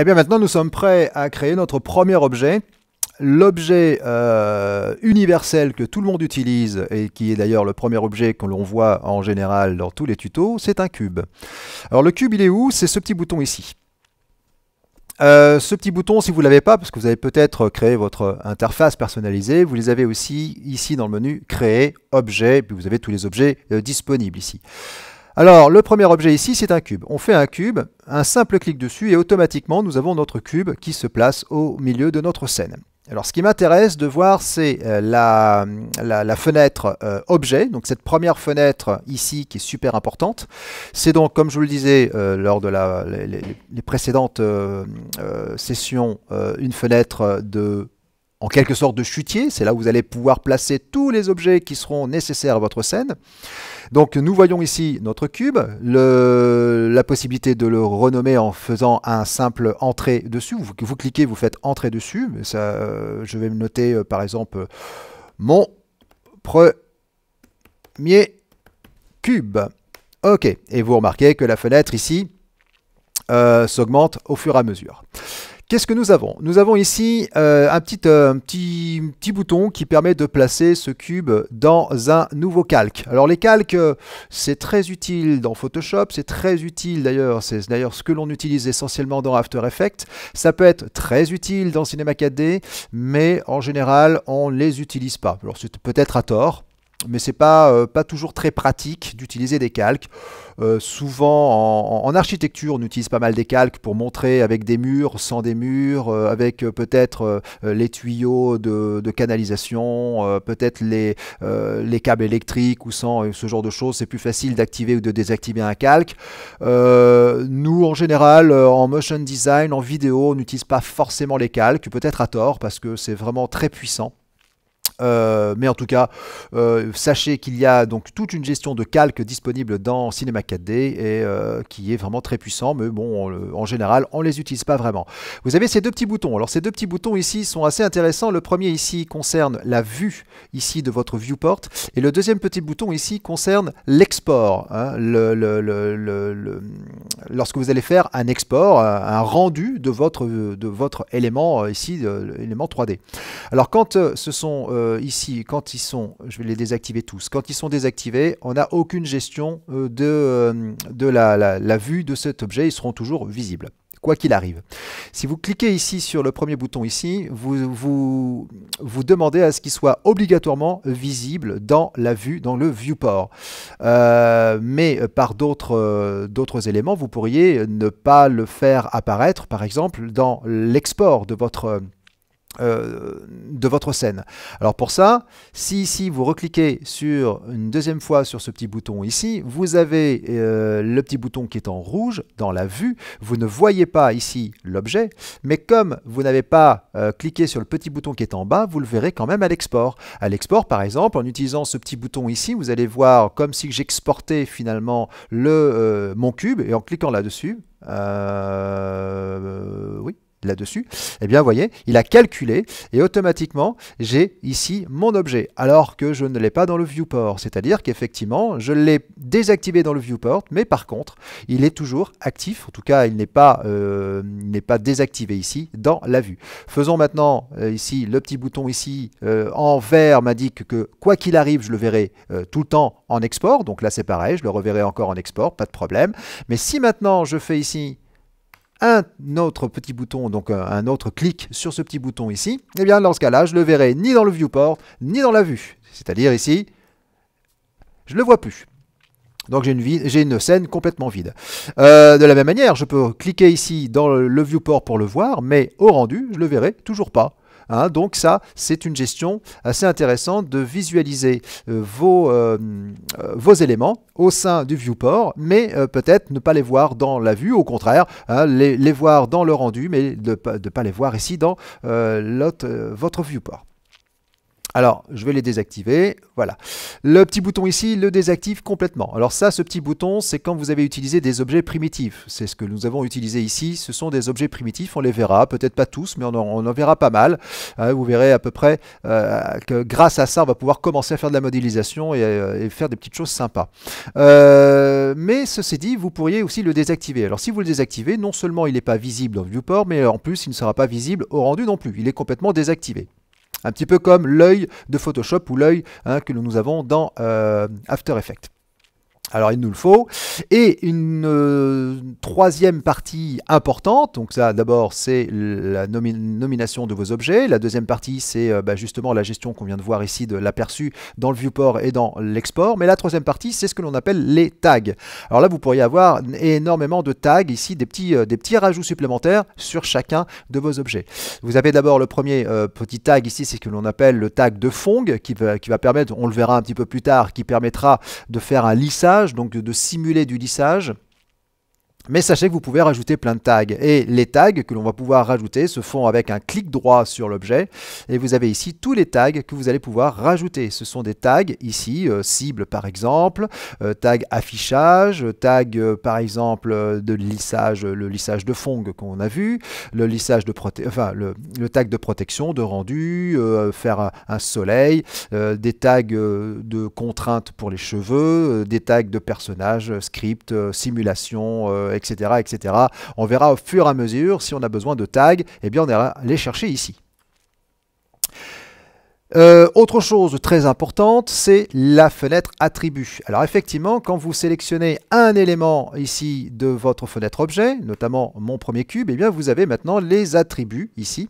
Eh bien maintenant nous sommes prêts à créer notre premier objet. L'objet universel que tout le monde utilise et qui est d'ailleurs le premier objet que l'on voit en général dans tous les tutos, c'est un cube. Alors le cube il est où? C'est ce petit bouton ici. Ce petit bouton, si vous ne l'avez pas, parce que vous avez peut-être créé votre interface personnalisée, vous les avez aussi ici dans le menu Créer, Objet, puis vous avez tous les objets disponibles ici. Alors, le premier objet ici, c'est un cube. On fait un cube, un simple clic dessus, et automatiquement, nous avons notre cube qui se place au milieu de notre scène. Alors, ce qui m'intéresse de voir, c'est la fenêtre objet, donc cette première fenêtre ici qui est super importante. C'est donc, comme je vous le disais lors de les précédentes sessions, une fenêtre en quelque sorte de chutier. C'est là où vous allez pouvoir placer tous les objets qui seront nécessaires à votre scène. Donc nous voyons ici notre cube, la possibilité de le renommer en faisant un simple entrée dessus. Vous cliquez, vous faites entrer dessus. Ça, je vais me noter par exemple mon premier cube. Ok, et vous remarquez que la fenêtre ici s'augmente au fur et à mesure. Qu'est-ce que nous avons? Nous avons ici un petit bouton qui permet de placer ce cube dans un nouveau calque. Alors les calques, c'est très utile dans Photoshop, c'est très utile d'ailleurs, c'est d'ailleurs ce que l'on utilise essentiellement dans After Effects. Ça peut être très utile dans Cinema 4D, mais en général, on ne les utilise pas. Alors c'est peut-être à tort, mais ce n'est pas toujours très pratique d'utiliser des calques. Souvent en architecture, on utilise pas mal des calques pour montrer avec des murs, sans des murs, avec peut-être les tuyaux de canalisation, peut-être les câbles électriques ou sans, ce genre de choses. C'est plus facile d'activer ou de désactiver un calque. Nous, en général, en motion design, en vidéo, on n'utilise pas forcément les calques, peut-être à tort, parce que c'est vraiment très puissant. Mais en tout cas, sachez qu'il y a donc toute une gestion de calque disponible dans Cinema 4D et qui est vraiment très puissant, mais bon, en général, on ne les utilise pas vraiment. Vous avez ces deux petits boutons. Alors ces deux petits boutons ici sont assez intéressants. Le premier ici concerne la vue ici de votre viewport et le deuxième petit bouton ici concerne l'export. Hein, lorsque vous allez faire un export, un rendu de votre élément ici, l'élément 3D. Alors quand ce sont ici, quand ils sont, je vais les désactiver tous, quand ils sont désactivés, on n'a aucune gestion de la vue de cet objet, ils seront toujours visibles, quoi qu'il arrive. Si vous cliquez ici sur le premier bouton ici, vous demandez à ce qu'il soit obligatoirement visible dans la vue, dans le viewport. Mais par d'autres éléments, vous pourriez ne pas le faire apparaître, par exemple, dans l'export de votre scène. Alors pour ça, si ici vous recliquez une deuxième fois sur ce petit bouton ici, vous avez le petit bouton qui est en rouge dans la vue. Vous ne voyez pas ici l'objet, mais comme vous n'avez pas cliqué sur le petit bouton qui est en bas, vous le verrez quand même à l'export. À l'export, par exemple, en utilisant ce petit bouton ici, vous allez voir comme si j'exportais finalement mon cube, et en cliquant là-dessus, oui, là-dessus, eh bien, vous voyez, il a calculé et automatiquement, j'ai ici mon objet, alors que je ne l'ai pas dans le viewport. C'est-à-dire qu'effectivement, je l'ai désactivé dans le viewport, mais par contre, il est toujours actif. En tout cas, il n'est pas désactivé ici dans la vue. Faisons maintenant ici le petit bouton ici en vert m'indique que quoi qu'il arrive, je le verrai tout le temps en export. Donc là, c'est pareil, je le reverrai encore en export, pas de problème. Mais si maintenant je fais ici un autre petit bouton, donc un autre clic sur ce petit bouton ici, et bien dans ce cas-là, je ne le verrai ni dans le viewport, ni dans la vue. C'est-à-dire ici, je ne le vois plus. Donc j'ai une scène complètement vide. De la même manière, je peux cliquer ici dans le viewport pour le voir, mais au rendu, je ne le verrai toujours pas. Hein, donc ça, c'est une gestion assez intéressante de visualiser vos éléments au sein du viewport, mais peut-être ne pas les voir dans la vue, au contraire, hein, les voir dans le rendu, mais de ne pas les voir ici dans votre viewport. Alors, je vais les désactiver. Voilà. Le petit bouton ici le désactive complètement. Alors ça, ce petit bouton, c'est quand vous avez utilisé des objets primitifs. C'est ce que nous avons utilisé ici. Ce sont des objets primitifs. On les verra, peut-être pas tous, mais on en verra pas mal. Vous verrez à peu près que grâce à ça, on va pouvoir commencer à faire de la modélisation et faire des petites choses sympas. Mais ceci dit, vous pourriez aussi le désactiver. Alors si vous le désactivez, non seulement il n'est pas visible dans Viewport, mais en plus, il ne sera pas visible au rendu non plus. Il est complètement désactivé. Un petit peu comme l'œil de Photoshop ou l'œil que nous avons dans After Effects. Alors il nous le faut. Et une troisième partie importante, donc ça d'abord c'est la nomination de vos objets. La deuxième partie c'est justement la gestion qu'on vient de voir ici de l'aperçu dans le viewport et dans l'export. Mais la troisième partie c'est ce que l'on appelle les tags. Alors là vous pourriez avoir énormément de tags ici, des petits rajouts supplémentaires sur chacun de vos objets. Vous avez d'abord le premier petit tag ici, c'est ce que l'on appelle le tag de Phong qui va permettre, on le verra un petit peu plus tard, qui permettra de faire un lissage, donc de simuler du lissage. Mais sachez que vous pouvez rajouter plein de tags. Et les tags que l'on va pouvoir rajouter se font avec un clic droit sur l'objet. Et vous avez ici tous les tags que vous allez pouvoir rajouter. Ce sont des tags ici, cible par exemple, tag affichage, tag par exemple de lissage, le lissage de Phong qu'on a vu, le lissage de le tag de protection, de rendu, faire un soleil, des tags de contraintes pour les cheveux, des tags de personnages, script, simulation, etc., etc. On verra au fur et à mesure, si on a besoin de tags, eh bien on ira les chercher ici. Autre chose très importante, c'est la fenêtre attribut. Alors effectivement, quand vous sélectionnez un élément ici de votre fenêtre objet, notamment mon premier cube, eh bien vous avez maintenant les attributs ici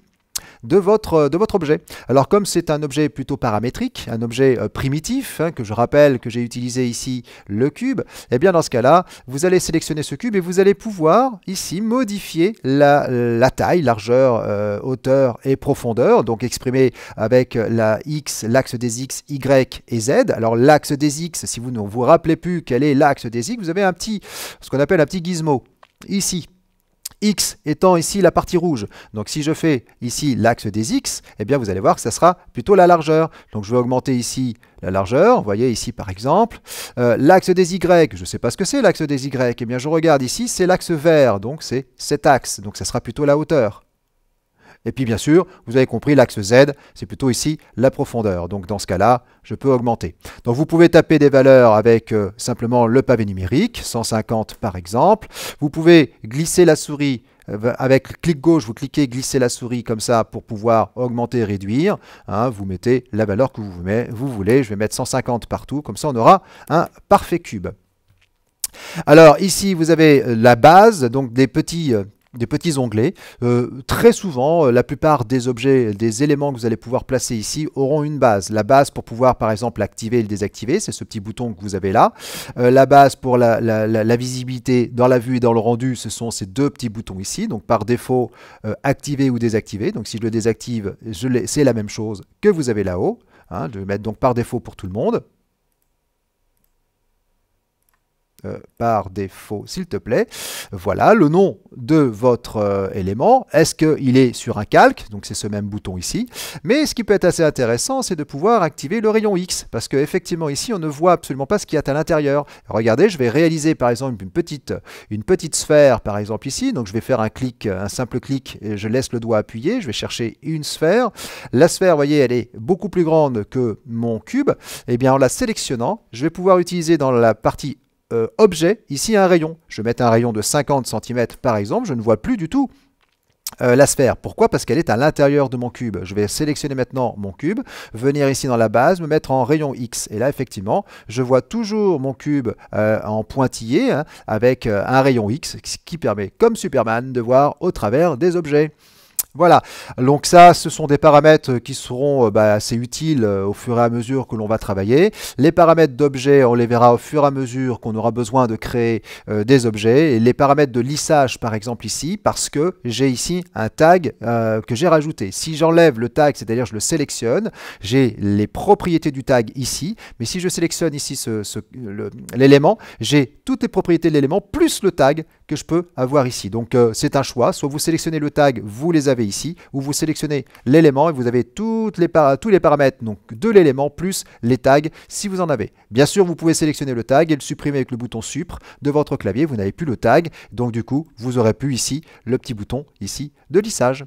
de votre objet. Alors comme c'est un objet plutôt paramétrique, un objet primitif, que je rappelle que j'ai utilisé ici le cube, et bien dans ce cas-là, vous allez sélectionner ce cube et vous allez pouvoir ici modifier la taille, largeur, hauteur et profondeur, donc exprimé avec la X, l'axe des X, Y et Z. Alors l'axe des X, si vous ne vous rappelez plus quel est l'axe des X, vous avez ce qu'on appelle un petit gizmo ici. X étant ici la partie rouge. Donc si je fais ici l'axe des X, eh bien vous allez voir que ça sera plutôt la largeur. Donc je vais augmenter ici la largeur, vous voyez ici par exemple. L'axe des Y, je ne sais pas ce que c'est l'axe des Y, eh bien je regarde ici, c'est l'axe vert, donc c'est cet axe, donc ça sera plutôt la hauteur. Et puis bien sûr, vous avez compris, l'axe Z, c'est plutôt ici la profondeur. Donc dans ce cas-là, je peux augmenter. Donc vous pouvez taper des valeurs avec simplement le pavé numérique, 150 par exemple. Vous pouvez glisser la souris avec clic gauche, vous cliquez glisser la souris comme ça pour pouvoir augmenter et réduire. Vous mettez la valeur que vous voulez. Je vais mettre 150 partout, comme ça on aura un parfait cube. Alors ici, vous avez la base, donc des petits onglets. Très souvent, la plupart des objets, des éléments que vous allez pouvoir placer ici auront une base. La base pour pouvoir par exemple activer et le désactiver, c'est ce petit bouton que vous avez là. La base pour la visibilité dans la vue et dans le rendu, ce sont ces deux petits boutons ici. Donc par défaut, activer ou désactiver. Donc si je le désactive, c'est la même chose que vous avez là-haut. Je vais mettre donc par défaut pour tout le monde. Par défaut, s'il te plaît. Voilà le nom de votre élément. Est-ce qu'il est sur un calque? Donc c'est ce même bouton ici. Mais ce qui peut être assez intéressant, c'est de pouvoir activer le rayon X. Parce qu'effectivement ici, on ne voit absolument pas ce qu'il y a à l'intérieur. Regardez, je vais réaliser par exemple une petite sphère, par exemple ici. Donc je vais faire un simple clic, et je laisse le doigt appuyé. Je vais chercher une sphère. La sphère, vous voyez, elle est beaucoup plus grande que mon cube. Et bien en la sélectionnant, je vais pouvoir utiliser dans la partie objet, ici un rayon. Je vais mettre un rayon de 50 cm par exemple, je ne vois plus du tout la sphère. Pourquoi? Parce qu'elle est à l'intérieur de mon cube. Je vais sélectionner maintenant mon cube, venir ici dans la base, me mettre en rayon X. Et là, effectivement, je vois toujours mon cube en pointillé avec un rayon X, ce qui permet, comme Superman, de voir au travers des objets. Voilà, donc ça, ce sont des paramètres qui seront assez utiles au fur et à mesure que l'on va travailler. Les paramètres d'objets, on les verra au fur et à mesure qu'on aura besoin de créer des objets. Et les paramètres de lissage, par exemple ici, parce que j'ai ici un tag que j'ai rajouté. Si j'enlève le tag, c'est-à-dire je le sélectionne, j'ai les propriétés du tag ici. Mais si je sélectionne ici l'élément, j'ai toutes les propriétés de l'élément plus le tag que je peux avoir ici. Donc c'est un choix, soit vous sélectionnez le tag, vous les avez ici, ou vous sélectionnez l'élément et vous avez tous les paramètres donc, de l'élément plus les tags si vous en avez. Bien sûr, vous pouvez sélectionner le tag et le supprimer avec le bouton Supr de votre clavier, vous n'avez plus le tag, donc du coup, vous aurez plus ici le petit bouton ici de lissage.